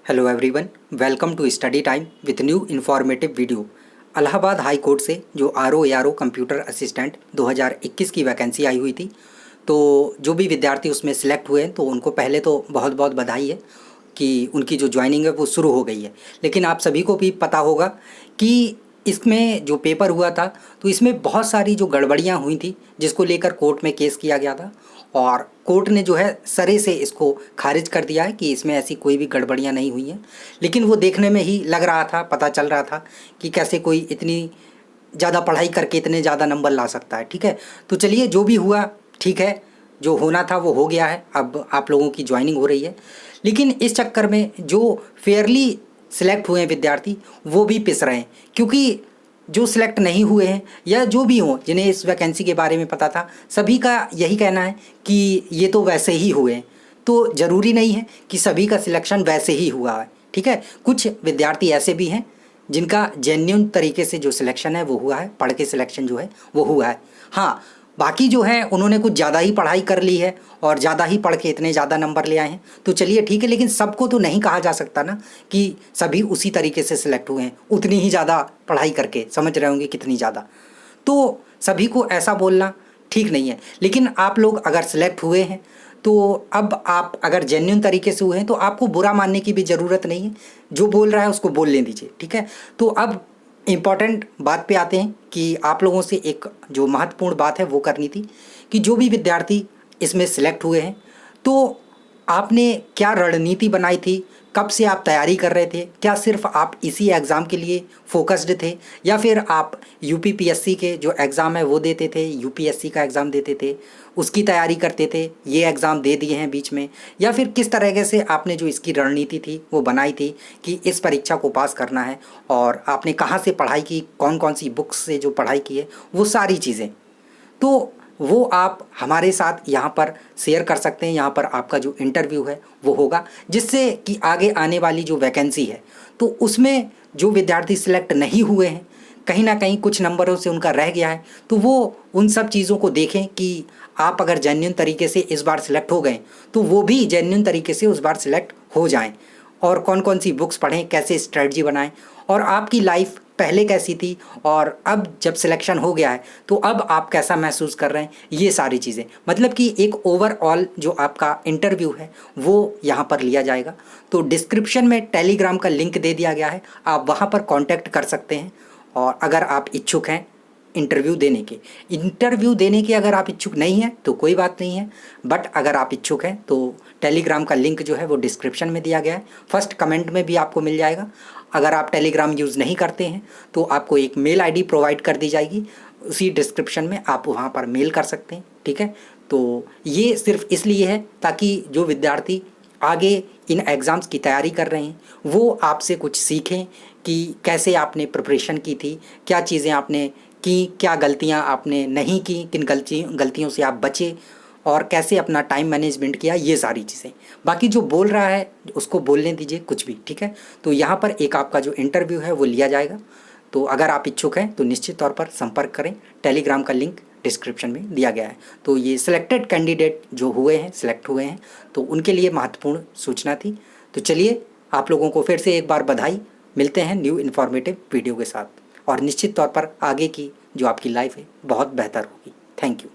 Hello everyone, welcome to study time with new informative video. Allahabad high court से जो R O computer assistant 2021 की vacancy आई हुई थी, तो जो भी विद्यार्थी उसमें सिलेक्ट हुए हैं तो उनको पहले तो बहुत बहुत बधाई है कि उनकी जो ज्वाइनिंग है वो शुरू हो गई है। लेकिन आप सभी को भी पता होगा कि इसमें जो पेपर हुआ था तो इसमें बहुत सारी जो गड़बड़ियाँ हुई थी, जिसको लेकर कोर्ट में केस किया गया था और कोर्ट ने जो है सरे से इसको खारिज कर दिया है कि इसमें ऐसी कोई भी गड़बड़ियाँ नहीं हुई हैं। लेकिन वो देखने में ही लग रहा था, पता चल रहा था कि कैसे कोई इतनी ज़्यादा पढ़ाई करके इतने ज़्यादा नंबर ला सकता है। ठीक है, तो चलिए जो भी हुआ ठीक है, जो होना था वो हो गया है। अब आप लोगों की ज्वाइनिंग हो रही है, लेकिन इस चक्कर में जो फेयरली सिलेक्ट हुए हैं विद्यार्थी वो भी पिस रहे हैं, क्योंकि जो सिलेक्ट नहीं हुए हैं या जो भी हों जिन्हें इस वैकेंसी के बारे में पता था, सभी का यही कहना है कि ये तो वैसे ही हुए हैं। तो ज़रूरी नहीं है कि सभी का सिलेक्शन वैसे ही हुआ है। ठीक है, कुछ विद्यार्थी ऐसे भी हैं जिनका जेन्युइन तरीके से जो सिलेक्शन है वो हुआ है, पढ़ के सिलेक्शन जो है वो हुआ है। हाँ, बाकी जो है उन्होंने कुछ ज़्यादा ही पढ़ाई कर ली है और ज़्यादा ही पढ़ के इतने ज़्यादा नंबर ले आए हैं, तो चलिए ठीक है। लेकिन सबको तो नहीं कहा जा सकता ना कि सभी उसी तरीके से सिलेक्ट हुए हैं, उतनी ही ज़्यादा पढ़ाई करके। समझ रहे होंगे कितनी ज़्यादा, तो सभी को ऐसा बोलना ठीक नहीं है। लेकिन आप लोग अगर सिलेक्ट हुए हैं तो अब आप अगर जेन्युइन तरीके से हुए हैं तो आपको बुरा मानने की भी ज़रूरत नहीं है। जो बोल रहा है उसको बोलने दीजिए। ठीक है, तो अब इम्पॉर्टेंट बात पे आते हैं कि आप लोगों से एक जो महत्वपूर्ण बात है वो करनी थी कि जो भी विद्यार्थी इसमें सिलेक्ट हुए हैं तो आपने क्या रणनीति बनाई थी, कब से आप तैयारी कर रहे थे, क्या सिर्फ आप इसी एग्ज़ाम के लिए फोकस्ड थे या फिर आप यूपीपीएससी के जो एग्ज़ाम है वो देते थे, यूपीएससी का एग्ज़ाम देते थे, उसकी तैयारी करते थे, ये एग्ज़ाम दे दिए हैं बीच में, या फिर किस तरीके से आपने जो इसकी रणनीति थी वो बनाई थी कि इस परीक्षा को पास करना है, और आपने कहाँ से पढ़ाई की, कौन कौन सी बुक्स से जो पढ़ाई की है वो सारी चीज़ें, तो वो आप हमारे साथ यहाँ पर शेयर कर सकते हैं। यहाँ पर आपका जो इंटरव्यू है वो होगा, जिससे कि आगे आने वाली जो वैकेंसी है तो उसमें जो विद्यार्थी सिलेक्ट नहीं हुए हैं, कहीं ना कहीं कुछ नंबरों से उनका रह गया है, तो वो उन सब चीज़ों को देखें कि आप अगर जेन्युइन तरीके से इस बार सिलेक्ट हो गए तो वो भी जेन्युइन तरीके से उस बार सिलेक्ट हो जाएं, और कौन कौन सी बुक्स पढ़ें, कैसे स्ट्रेटजी बनाएं, और आपकी लाइफ पहले कैसी थी और अब जब सिलेक्शन हो गया है तो अब आप कैसा महसूस कर रहे हैं, ये सारी चीज़ें, मतलब कि एक ओवरऑल जो आपका इंटरव्यू है वो यहाँ पर लिया जाएगा। तो डिस्क्रिप्शन में टेलीग्राम का लिंक दे दिया गया है, आप वहाँ पर कांटेक्ट कर सकते हैं। और अगर आप इच्छुक हैं इंटरव्यू देने के अगर आप इच्छुक नहीं हैं तो कोई बात नहीं है, बट अगर आप इच्छुक हैं तो टेलीग्राम का लिंक जो है वो डिस्क्रिप्शन में दिया गया है, फर्स्ट कमेंट में भी आपको मिल जाएगा। अगर आप टेलीग्राम यूज़ नहीं करते हैं तो आपको एक मेल आईडी प्रोवाइड कर दी जाएगी, उसी डिस्क्रिप्शन में आप वहाँ पर मेल कर सकते हैं। ठीक है, तो ये सिर्फ इसलिए है ताकि जो विद्यार्थी आगे इन एग्ज़ाम्स की तैयारी कर रहे हैं वो आपसे कुछ सीखें कि कैसे आपने प्रिपरेशन की थी, क्या चीज़ें आपने की, क्या गलतियां आपने नहीं की, किन गलतियों से आप बचे और कैसे अपना टाइम मैनेजमेंट किया, ये सारी चीज़ें। बाकी जो बोल रहा है उसको बोलने दीजिए कुछ भी। ठीक है, तो यहाँ पर एक आपका जो इंटरव्यू है वो लिया जाएगा। तो अगर आप इच्छुक हैं तो निश्चित तौर पर संपर्क करें, टेलीग्राम का लिंक डिस्क्रिप्शन में दिया गया है। तो ये सिलेक्टेड कैंडिडेट जो हुए हैं, सिलेक्ट हुए हैं, तो उनके लिए महत्वपूर्ण सूचना थी। तो चलिए आप लोगों को फिर से एक बार बधाई, मिलते हैं न्यू इन्फॉर्मेटिव वीडियो के साथ, और निश्चित तौर पर आगे की जो आपकी लाइफ है बहुत बेहतर होगी। Thank you.